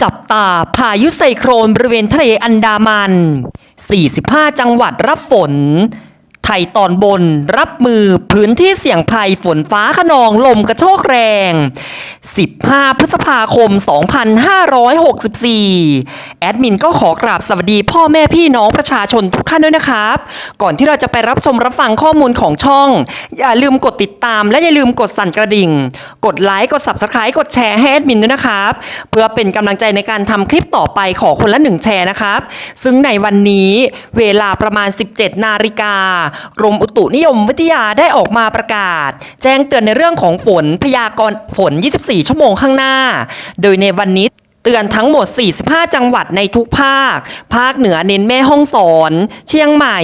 จับตาพายุไซโคลนบริเวณทะเลอันดามัน 45 จังหวัดรับฝน ไทยตอนบนรับมือพื้นที่เสี่ยงภัยฝนฟ้าคะนองลมกระโชกแรง 15 พฤษภาคม 2564 แอดมินก็ขอกราบสวัสดีพ่อแม่พี่น้องประชาชนทุกท่านด้วยนะครับ ก่อนที่เราจะไปรับชมรับฟังข้อมูลของช่องอย่าลืมกดติดตามและอย่าลืมกดสั่นกระดิ่งกดไลค์กด Subscribe กดแชร์ให้แอดมินด้วยนะครับเพื่อเป็นกำลังใจในการทำคลิปต่อไปขอคนละ1แชร์นะครับซึ่งในวันนี้เวลาประมาณ 17 นาฬิกากรมอุตุนิยมวิทยาได้ออกมาประกาศแจ้งเตือนในเรื่องของฝนพยากรณ์ฝน 24 ชั่วโมงข้างหน้าโดยในวันนี้เตือนทั้งหมด 45 จังหวัดในทุกภาคภาคเหนือเน้นแม่ฮ่องสอนเชียงใหม่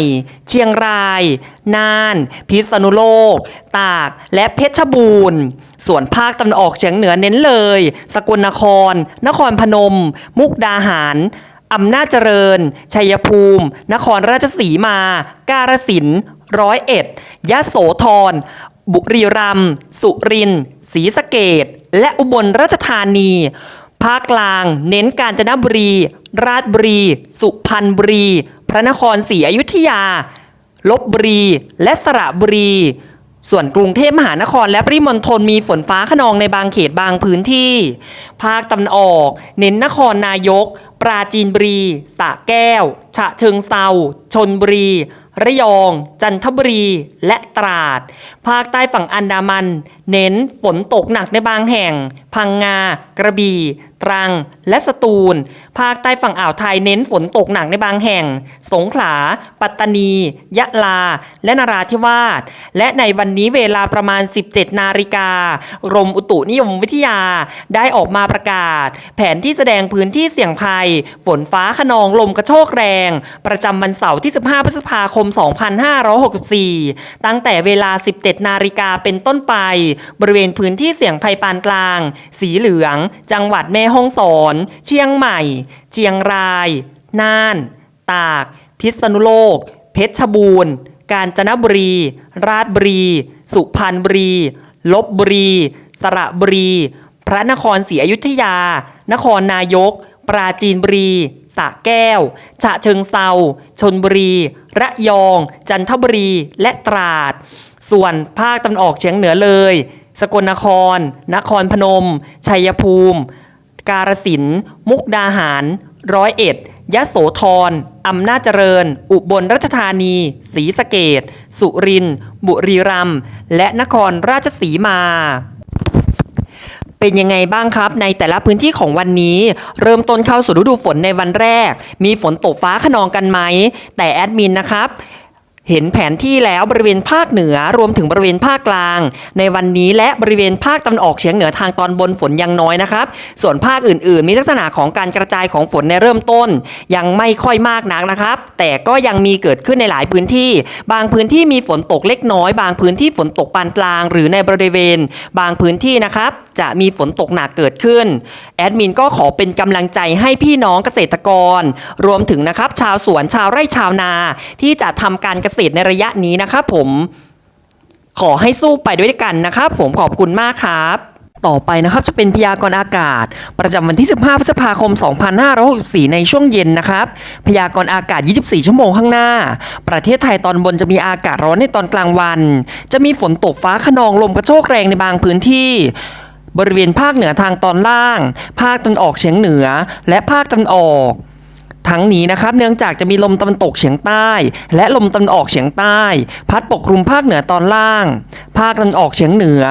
เชียงรายน่านพิษณุโลกตากและเพชรบูรณ์ส่วนภาคตะวันออกเฉียงเหนือเน้นเลยสกลนครนครพนมมุกดาหารอำนาจเจริญชัยภูมินครราชสีมากาฬสินธุ์101ยโสธรบุรีรัมย์สุรินทร์ศรีสะเกษและอุบลราชธานีภาคกลางเน้นกาญจนบุรีราชบุรีสุพรรณบุรีพระนครศรีอยุธยาลพบุรีและสระบุรีส่วนกรุงเทพมหานครและปริมณฑลมีฝนฟ้าคะนองในบางเขตบางพื้นที่ภาคตะวันออกเน้นนครนายกปราจีนบุรีสระแก้วฉะเชิงเทราชลบุรีระยองจันทบุรีและตราดภาคใต้ฝั่งอันดามันเน้นฝนตกหนักในบางแห่งพังงากระบี่ตรังและสตูลภาคใต้ฝั่งอ่าวไทยเน้นฝนตกหนักในบางแห่งสงขลาปัตตานียะลาและนราธิวาสและในวันนี้เวลาประมาณ 17 นาฬิกากรมอุตุนิยมวิทยาได้ออกมาประกาศแผนที่แสดงพื้นที่เสี่ยงภัยฝนฟ้าคะนองลมกระโชกแรงประจำวันเสาร์ที่ 15 พฤษภาคม 2564 ตั้งแต่เวลา 17 นาฬิกาเป็นต้นไปบริเวณพื้นที่เสี่ยงภัยปานกลางสีเหลืองจังหวัดแม่ฮ่องสอนเชียงใหม่เชียงรายน่านตากพิษณุโลกเพชรบูรณ์กาญจนบุรีราชบุรีสุพรรณบุรีลพบุรีสระบุรีพระนครศรีอยุธยานครนายกปราจีนบุรีสระแก้วฉะเชิงเทราชลบุรีระยองจันทบุรีและตราดส่วนภาคตะวันออกเฉียงเหนือเลยสกลนครนครพนมชัยภูมิกาฬสินธุ์มุกดาหาร101ยโสธรอำนาจเจริญอุบลราชธานีศรีสะเกษสุรินทร์บุรีรัมย์และนครราชสีมาเป็นยังไงบ้างครับในแต่ละพื้นที่ของวันนี้เริ่มต้นเข้าสู่ฤดูฝนในวันแรกมีฝนตกฟ้าคะนองกันไหมแต่แอดมินนะครับเห็นแผนที่แล้วบริเวณภาคเหนือรวมถึงบริเวณภาคกลางในวันนี้และบริเวณภาคตะวันออกเฉียงเหนือทางตอนบนฝนยังน้อยนะครับส่วนภาคอื่นๆมีลักษณะของการกระจายของฝนในเริ่มต้นยังไม่ค่อยมากนักนะครับแต่ก็ยังมีเกิดขึ้นในหลายพื้นที่บางพื้นที่มีฝนตกเล็กน้อยบางพื้นที่ฝนตกปานกลางหรือในบริเวณบางพื้นที่นะครับจะมีฝนตกหนักเกิดขึ้นแอดมินก็ขอเป็นกำลังใจให้พี่น้องเกษตรกรรวมถึงนะครับชาวสวนชาวไร่ชาวนาที่จะทำการเกษตรในระยะนี้นะครับผมขอให้สู้ไปด้วยกันนะครับผมขอบคุณมากครับต่อไปนะครับจะเป็นพยากรณ์อากาศประจำวันที่ 15 พฤษภาคม 2564 ในช่วงเย็นนะครับพยากรณ์อากาศ 24 ชั่วโมงข้างหน้าประเทศไทยตอนบนจะมีอากาศร้อนในตอนกลางวันจะมีฝนตกฟ้าคะนองลมกระโชกแรงในบางพื้นที่บริเวณภาคเหนือทางตอนล่างภาคตะวันออกเฉียงเหนือและภาคตะวันออกทั้งนี้นะครับเนื่องจากจะมีลมตะวันตกเฉียงใต้และลมตะวันออกเฉียงใต้พัดปกคลุมภาคเหนือตอนล่างภาคตะวันออกเฉียงเหนือ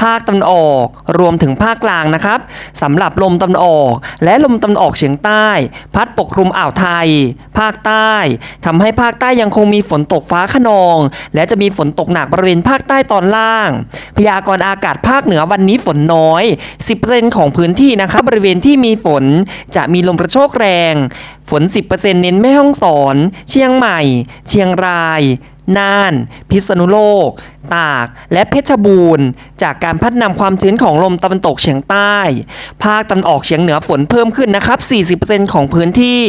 ภาคตะวันออกรวมถึงภาคกลางนะครับสำหรับลมตะวันออกและลมตะวันออกเฉียงใต้พัดปกคลุมอ่าวไทยภาคใต้ทำให้ภาคใต้ยังคงมีฝนตกฟ้าคะนองและจะมีฝนตกหนักบริเวณภาคใต้ตอนล่างพยากรณ์อากาศภาคเหนือวันนี้ฝนน้อย 10% ของพื้นที่นะครับบริเวณที่มีฝนจะมีลมกระโชกแรงฝน 10% เน้นแม่ฮ่องสอนเชียงใหม่เชียงรายน่านพิษณุโลกตากและเพชรบูรณ์จากการพัดนำความชื้นของลมตะวันตกเฉียงใต้ภาคตะวันออกเฉียงเหนือฝนเพิ่มขึ้นนะครับ 40% ของพื้นที่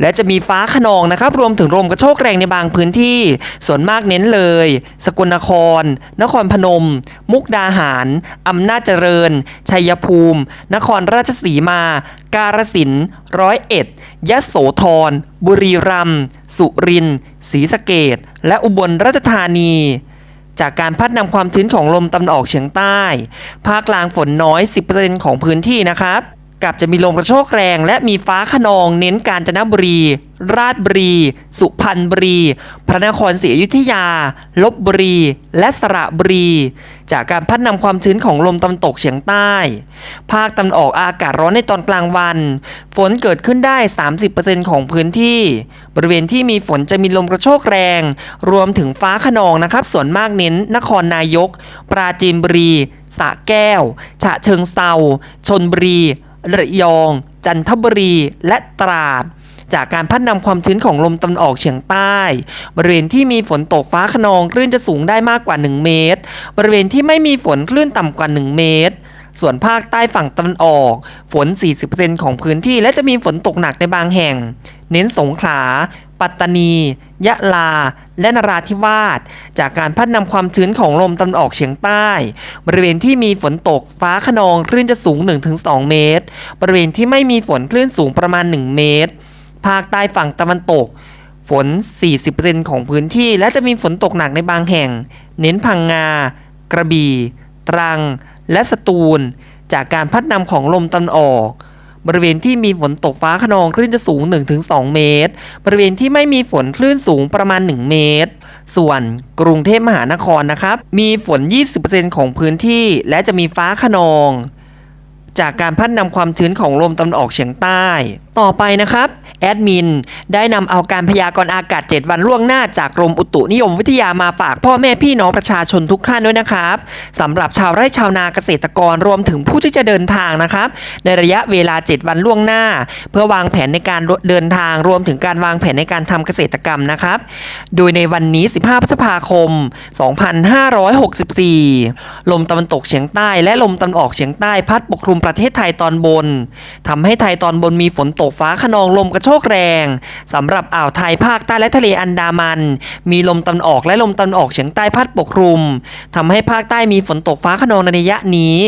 และจะมีฟ้าคะนองนะครับรวมถึงลมกระโชกแรงในบางพื้นที่ส่วนมากเน้นเลยสกลนครนครพนมมุกดาหารอำนาจเจริญชัยภูมินครราชสีมากาฬสินธุ์ร้อยเอ็ดยโสธรบุรีรัมย์สุรินทร์ศรีสะเกษและอุบลราชธานีจากการพัดนำความชื้นของลมตะวันออกเฉียงใต้ภาคกลางฝนน้อย 10% ของพื้นที่นะครับกับจะมีลมกระโชกแรงและมีฟ้าคะนองเน้นกาญจนบุรีราชบุรีสุพรรณบุรีพระนครศรีอยุธยาลพบุรีและสระบุรีจากการพัดนำความชื้นของลมตะวันตกเฉียงใต้ภาคตะวันออกอากาศร้อนในตอนกลางวันฝนเกิดขึ้นได้ 30% ของพื้นที่บริเวณที่มีฝนจะมีลมกระโชกแรงรวมถึงฟ้าคะนองนะครับส่วนมากเน้นนครนายกปราจีนบุรีสระแก้วฉะเชิงเทราชลบุรีระยองจันทบุรีและตราดจากการพัดนำความชื้นของลมตะวันออกเฉียงใต้บริเวณที่มีฝนตกฟ้าคะนองคลื่นจะสูงได้มากกว่า1เมตรบริเวณที่ไม่มีฝนคลื่นต่ำกว่า1เมตรส่วนภาคใต้ฝั่งตะวันออกฝน 40% ของพื้นที่และจะมีฝนตกหนักในบางแห่งเน้นสงขลาปัตตานียะลาและนราธิวาสจากการพัดนำความชื้นของลมตะวันออกเฉียงใต้บริเวณที่มีฝนตกฟ้าคะนองคลื่นจะสูง 1-2 เมตรบริเวณที่ไม่มีฝนคลื่นสูงประมาณ1เมตรภาคใต้ฝั่งตะวันตกฝน 40% ของพื้นที่และจะมีฝนตกหนักในบางแห่งเน้นพังงากระบี่ตรังและสตูลจากการพัดนำของลมตะวันออกบริเวณที่มีฝนตกฟ้าคะนองคลื่นจะสูง 1-2 เมตรบริเวณที่ไม่มีฝนคลื่นสูงประมาณ1เมตรส่วนกรุงเทพมหานครนะครับมีฝน 20% ของพื้นที่และจะมีฟ้าคะนองจากการพัดนำความชื้นของลมตะวันออกเฉียงใต้ต่อไปนะครับแอดมินได้นำเอาการพยากรณ์อากาศ7วันล่วงหน้าจากกรมอุตุนิยมวิทยามาฝากพ่อแม่พี่น้องประชาชนทุกท่านด้วยนะครับสำหรับชาวไร่ชาวนาเกษตรกรรวมถึงผู้ที่จะเดินทางนะครับในระยะเวลา7วันล่วงหน้าเพื่อวางแผนในการเดินทางรวมถึงการวางแผนในการทำเกษตรกรรมนะครับโดยในวันนี้15พฤษภาคม2564ลมตะวันตกเฉียงใต้และลมตะวันออกเฉียงใต้พัดปกคลุมประเทศไทยตอนบนทำให้ไทยตอนบนมีฝนตกฟ้าคะนองลมกระโชกแรงสำหรับอ่าวไทยภาคใต้และทะเลอันดามันมีลมตะวันออกและลมตะวันออกเฉียงใต้พัดปกคลุมทำให้ภาคใต้มีฝนตกฟ้าคะนองในระยะนี้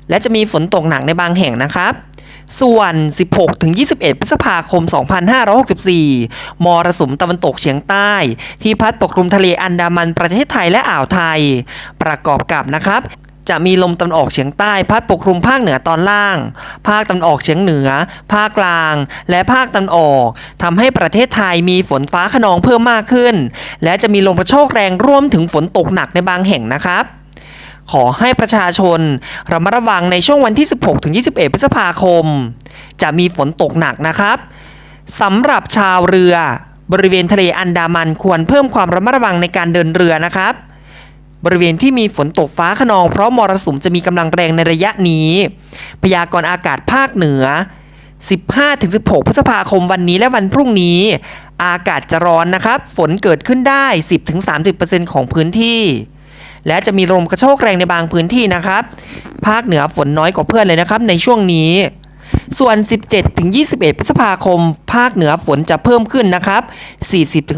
และจะมีฝนตกหนักในบางแห่งนะครับส่วน 16-21 พฤษภาคม 2564 มรสุมตะวันตกเฉียงใต้ที่พัดปกคลุมทะเลอันดามันประเทศไทยและอ่าวไทยประกอบกับนะครับจะมีลมตะวันออกเฉียงใต้พัดปกคลุมภาคเหนือตอนล่างภาคตะวันออกเฉียงเหนือภาคกลางและภาคตะวันออกทำให้ประเทศไทยมีฝนฟ้าคะนองเพิ่มมากขึ้นและจะมีลมกระโชกแรงรวมถึงฝนตกหนักในบางแห่งนะครับขอให้ประชาชนระมัดระวังในช่วงวันที่ 16-21 พฤษภาคมจะมีฝนตกหนักนะครับสำหรับชาวเรือบริเวณทะเลอันดามันควรเพิ่มความระมัดระวังในการเดินเรือนะครับบริเวณที่มีฝนตกฟ้าคะนองเพราะมรสุมจะมีกำลังแรงในระยะนี้พยากรณ์อากาศภาคเหนือ 15-16 พฤษภาคมวันนี้และวันพรุ่งนี้อากาศจะร้อนนะครับฝนเกิดขึ้นได้ 10-30% ของพื้นที่และจะมีลมกระโชกแรงในบางพื้นที่นะครับภาคเหนือฝนน้อยกว่าเพื่อนเลยนะครับในช่วงนี้ส่วน 17-21 พฤษภาคมภาคเหนือฝนจะเพิ่มขึ้นนะครับ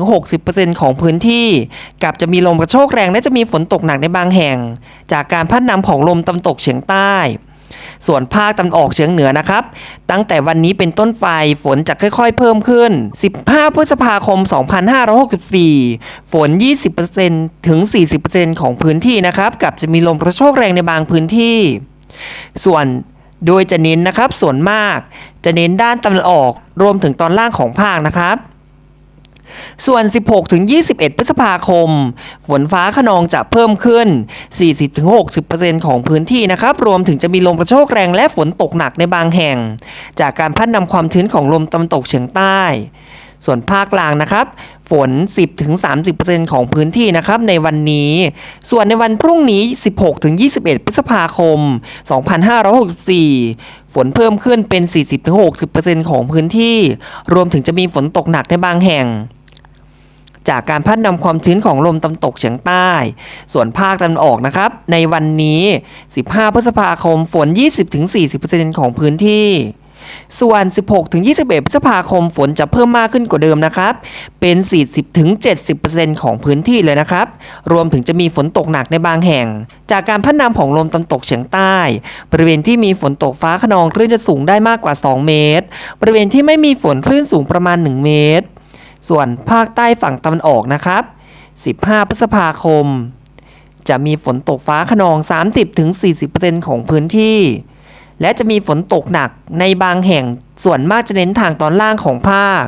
40-60% ของพื้นที่กับจะมีลมกระโชกแรงและจะมีฝนตกหนักในบางแห่งจากการพัดนำของลมตะวันตกเฉียงใต้ส่วนภาคตะวันออกเฉียงเหนือนะครับตั้งแต่วันนี้เป็นต้นไปฝนจะค่อยๆเพิ่มขึ้น15พฤษภาคม 2564 ฝน 20% ถึง 40% ของพื้นที่นะครับกับจะมีลมกระโชกแรงในบางพื้นที่ส่วนโดยจะเน้นนะครับส่วนมากจะเน้นด้านตะวันออกรวมถึงตอนล่างของภาคนะครับส่วน 16-21 พฤษภาคมฝนฟ้าคะนองจะเพิ่มขึ้น 40-60% ของพื้นที่นะครับรวมถึงจะมีลมกระโชกแรงและฝนตกหนักในบางแห่งจากการพัดนำความชื้นของลมตะวันตกเฉียงใต้ส่วนภาคกลางนะครับฝน 10-30% ของพื้นที่นะครับในวันนี้ส่วนในวันพรุ่งนี้ 16-21 พฤษภาคม 2564 ฝนเพิ่มขึ้นเป็น 40-60% ของพื้นที่รวมถึงจะมีฝนตกหนักในบางแห่งจากการพัดนำความชื้นของลมตะวันตกเฉียงใต้ส่วนภาคตะวันออกนะครับในวันนี้15พฤษภาคมฝน 20-40% ของพื้นที่ ส่วน 16-21 พฤษภาคมฝนจะเพิ่มมากขึ้นกว่าเดิมนะครับเป็น 40-70% ของพื้นที่เลยนะครับรวมถึงจะมีฝนตกหนักในบางแห่งจากการพัดนำของลมตะวันตกเฉียงใต้บริเวณที่มีฝนตกฟ้าคะนองคลื่นจะสูงได้มากกว่า2เมตรบริเวณที่ไม่มีฝนคลื่นสูงประมาณ1เมตรส่วนภาคใต้ฝั่งตะวันออกนะครับ15 พฤษภาคมจะมีฝนตกฟ้าคะนอง 30-40% ของพื้นที่และจะมีฝนตกหนักในบางแห่งส่วนมากจะเน้นทางตอนล่างของภาค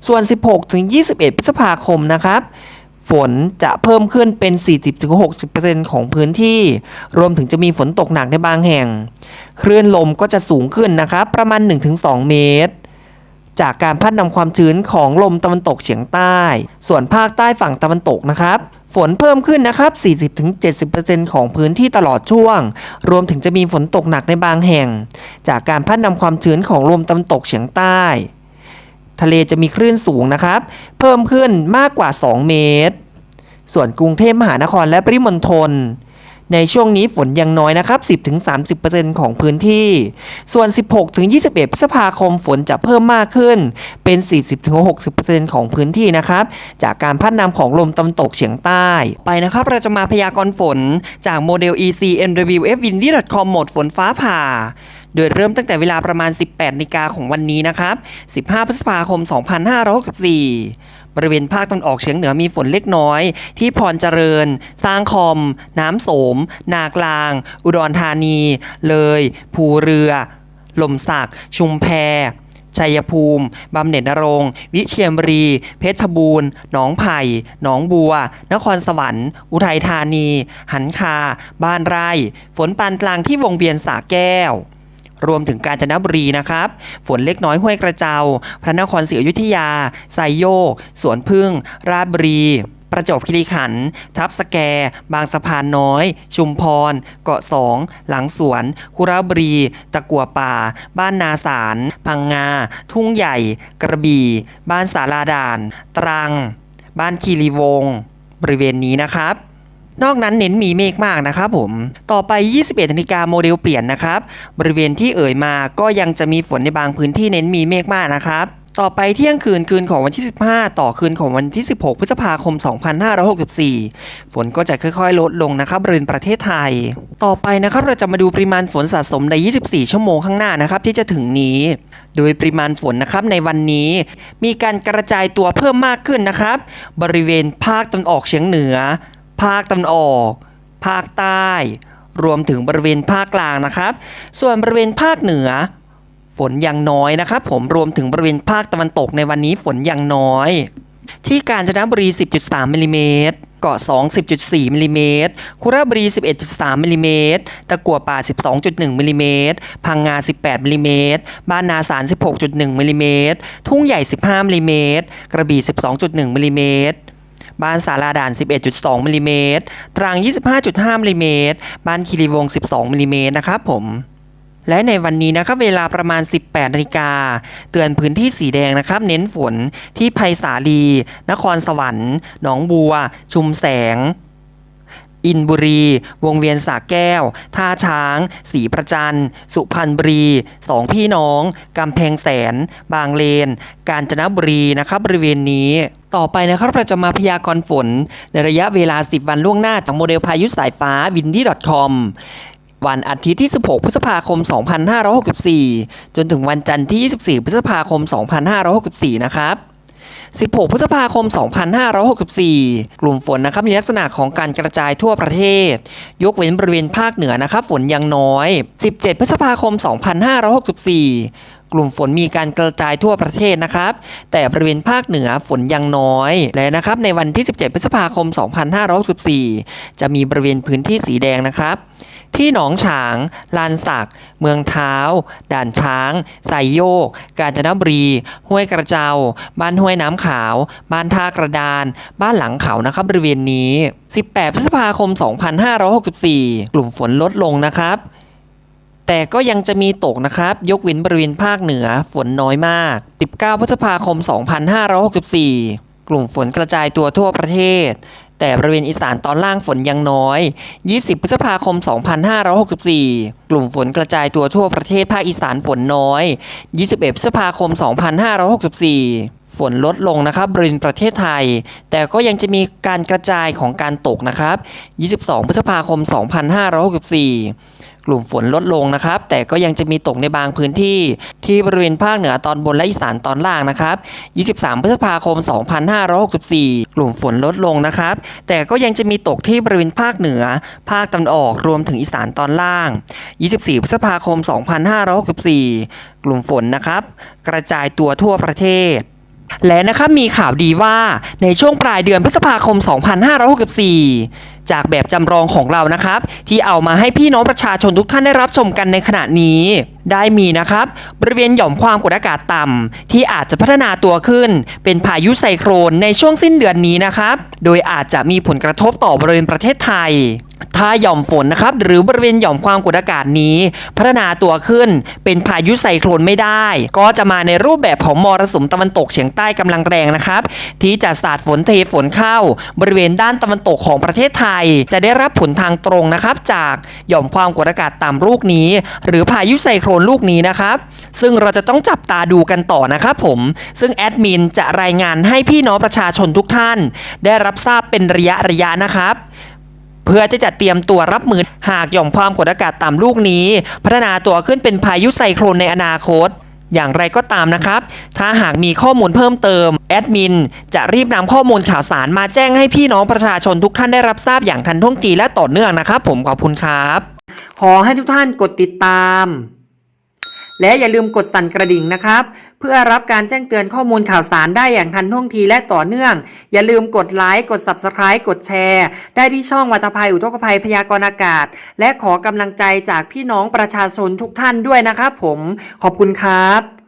ส่วน 16-21 พฤษภาคมนะครับฝนจะเพิ่มขึ้นเป็น 40-60% ของพื้นที่รวมถึงจะมีฝนตกหนักในบางแห่งคลื่นลมก็จะสูงขึ้นนะครับประมาณ 1-2 เมตรจากการพัดนำความชื้นของลมตะวันตกเฉียงใต้ส่วนภาคใต้ฝั่งตะวันตกนะครับฝนเพิ่มขึ้นนะครับ 40-70% ของพื้นที่ตลอดช่วงรวมถึงจะมีฝนตกหนักในบางแห่งจากการพัดนำความชื้นของลมตะวันตกเฉียงใต้ทะเลจะมีคลื่นสูงนะครับเพิ่มขึ้นมากกว่า2เมตรส่วนกรุงเทพมหานครและปริมณฑลในช่วงนี้ฝนยังน้อยนะครับ 10-30% ของพื้นที่ส่วน 16-21 พฤษภาคมฝนจะเพิ่มมากขึ้นเป็น 40-60% ของพื้นที่นะครับจากการพัดนำของลมตะวันตกเฉียงใต้ไปนะครับเราจะมาพยากรณ์ฝนจากโมเดล ECNWF-windy.com โหมดฝนฟ้าผ่าโดยเริ่มตั้งแต่เวลาประมาณ 18 นาฬิกาของวันนี้นะครับ15 พฤษภาคม 2564บริเวณภาคตะวันออกเฉียงเหนือมีฝนเล็กน้อยที่พรเจริญสร้างคอมน้ำโสมนากลางอุดรธานีเลยภูเรือหล่มสักชุมแพชัยภูมิบำเหน็จนรงค์วิเชียรบุรีเพชรบูรณ์หนองไผ่หนองบัวนครสวรรค์อุทัยธานีหันคาบ้านไร่ฝนปานกลางที่วงเวียนสระแก้วรวมถึงกาญจนบุรีนะครับฝนเล็กน้อยห้วยกระเจ้าพระนครศรีอยุธยาไซโยกสวนพึ่งราชบุรีประจวบคีรีขันธ์ทับสแกบางสะพานน้อยชุมพรเกาะสองหลังสวนคุระบุรีตะกั่วป่าบ้านนาสารพังงาทุ่งใหญ่กระบี่บ้านสาลาด่านตรังบ้านคีรีวงศ์บริเวณนี้นะครับนอกนั้นเน้นมีเมฆมากนะครับผมต่อไป 21 นาฬิกาโมเดลเปลี่ยนนะครับบริเวณที่เอ่ยมาก็ยังจะมีฝนในบางพื้นที่เน้นมีเมฆมากนะครับต่อไปเที่ยงคืนของวันที่15ต่อคืนของวันที่16พฤษภาคม 2564ฝนก็จะค่อยๆลดลงนะครับบริเวณประเทศไทยต่อไปนะครับเราจะมาดูปริมาณฝนสะสมใน24ชั่วโมงข้างหน้านะครับที่จะถึงนี้โดยปริมาณฝนนะครับในวันนี้มีการกระจายตัวเพิ่มมากขึ้นนะครับบริเวณภาคตะวันออกเฉียงเหนือภาคตะวันออกภาคใต้รวมถึงบริเวณภาคกลางนะครับส่วนบริเวณภาคเหนือฝนยังน้อยนะครับผมรวมถึงบริเวณภาคตะวันตกในวันนี้ฝนยังน้อยที่กาญจนบุรี 10.3 มิลลิเมตรเกาะ2 10.4 มิลลิเมตรคุระบุรี 11.3 มิลลิเมตรตะกั่วป่า 12.1 มิลลิเมตรพังงา 18 มิลลิเมตรบ้านนาสาร 16.1 มิลลิเมตรทุ่งใหญ่ 15 มิลลิเมตรกระบี่ 12.1 มิลลิเมตรบ้านสาลาด่าน 11.2 มิลลิเมตรตรัง 25.5 มิลลิเมตรบ้านคีรีวงศ์ 12 มิลลิเมตรนะครับผมและในวันนี้นะครับเวลาประมาณ 18 นาฬิกาเตือนพื้นที่สีแดงนะครับเน้นฝนที่ไผ่สาลีนครสวรรค์หนองบัวชุมแสงอินบุรีวงเวียนสระแก้วท่าช้างศรีประจันสุพรรณบุรีสองพี่น้องกำแพงแสนบางเลนกาญจนบุรีนะครับบริเวณนี้ต่อไปนะครับเราจะมาพยากรณ์ฝนในระยะเวลา10วันล่วงหน้าจากโมเดลพายุสายฟ้า windy.com วันอาทิตย์ที่ 16 พฤษภาคม 2564 จนถึงวันจันทร์ที่ 24 พฤษภาคม 2564 นะครับ 16 พฤษภาคม 2564 กลุ่มฝนนะครับมีลักษณะของการกระจายทั่วประเทศยกเว้นบริเวณภาคเหนือนะครับฝนยังน้อย 17 พฤษภาคม 2564 กลุ่มฝนมีการกระจายทั่วประเทศนะครับแต่บริเวณภาคเหนือฝนยังน้อยและนะครับในวันที่ 17 พฤษภาคม 2564 จะมีบริเวณพื้นที่สีแดงนะครับที่หนองฉางลานสักเมืองเท้าด่านช้างไซโยกกาญจนบุรีห้วยกระเจ้าบ้านห้วยน้ำขาวบ้านท่ากระดานบ้านหลังเขานะครับบริเวณนี้ 18 พฤษภาคม 2564 กลุ่มฝนลดลงนะครับแต่ก็ยังจะมีตกนะครับยกเว้นบริเวณภาคเหนือฝนน้อยมาก 19 พฤษภาคม 2564 กลุ่มฝนกระจายตัวทั่วประเทศแต่บริเวณอีสานตอนล่างฝนยังน้อย20พฤษภาคม2564กลุ่มฝนกระจายตัวทั่วประเทศภาคอีสานฝนน้อย21พฤษภาคม2564ฝนลดลงนะครับบริเวณประเทศไทยแต่ก็ยังจะมีการกระจายของการตกนะครับ22พฤษภาคม2564กลุ่มฝนลดลงนะครับแต่ก็ยังจะมีตกในบางพื้นที่ที่บริเวณภาคเหนือตอนบนและอีสานตอนล่างนะครับ23พฤษภาคม2564กลุ่มฝนลดลงนะครับแต่ก็ยังจะมีตกที่บริเวณภาคเหนือภาคตะวันออกรวมถึงอีสานตอนล่าง24พฤษภาคม2564กลุ่มฝนนะครับกระจายตัวทั่วประเทศและนะครับมีข่าวดีว่าในช่วงปลายเดือนพฤษภาคม2564จากแบบจำลองของเรานะครับที่เอามาให้พี่น้องประชาชนทุกท่านได้รับชมกันในขณะนี้ได้มีนะครับบริเวณหย่อมความกดอากาศต่ำที่อาจจะพัฒนาตัวขึ้นเป็นพายุไซโคลนในช่วงสิ้นเดือนนี้นะครับโดยอาจจะมีผลกระทบต่อบริเวณประเทศไทยถ้าหย่อมฝนนะครับหรือบริเวณหย่อมความกดอากาศนี้พัฒนาตัวขึ้นเป็นพายุไซโคลนไม่ได้ก็จะมาในรูปแบบของมรสุมตะวันตกเฉียงใต้กำลังแรงนะครับที่จะสาดฝนเทฝนเข้าบริเวณด้านตะวันตกของประเทศไทยจะได้รับผลทางตรงนะครับจากหย่อมความกดอากาศต่ำลูกนี้หรือพายุไซโคลนลูกนี้นะครับซึ่งเราจะต้องจับตาดูกันต่อนะครับผมซึ่งแอดมินจะรายงานให้พี่น้องประชาชนทุกท่านได้รับทราบเป็นระยะนะครับเพื่อที่จะเตรียมตัวรับมือหากหย่อมความกดอากาศต่ำลูกนี้พัฒนาตัวขึ้นเป็นพายุไซโคลนในอนาคตอย่างไรก็ตามนะครับถ้าหากมีข้อมูลเพิ่มเติมแอดมินจะรีบนำข้อมูลข่าวสารมาแจ้งให้พี่น้องประชาชนทุกท่านได้รับทราบอย่างทันท่วงทีและต่อเนื่องนะครับผมขอบคุณครับขอให้ทุกท่านกดติดตามและอย่าลืมกดสั่นกระดิ่งนะครับเพื่อรับการแจ้งเตือนข้อมูลข่าวสารได้อย่างทันท่วงทีและต่อเนื่องอย่าลืมกดไลค์กด Subscribe กดแชร์ได้ที่ช่องวาตภัยอุทกภัยพยากรณ์อากาศและขอกำลังใจจากพี่น้องประชาชนทุกท่านด้วยนะครับผมขอบคุณครับ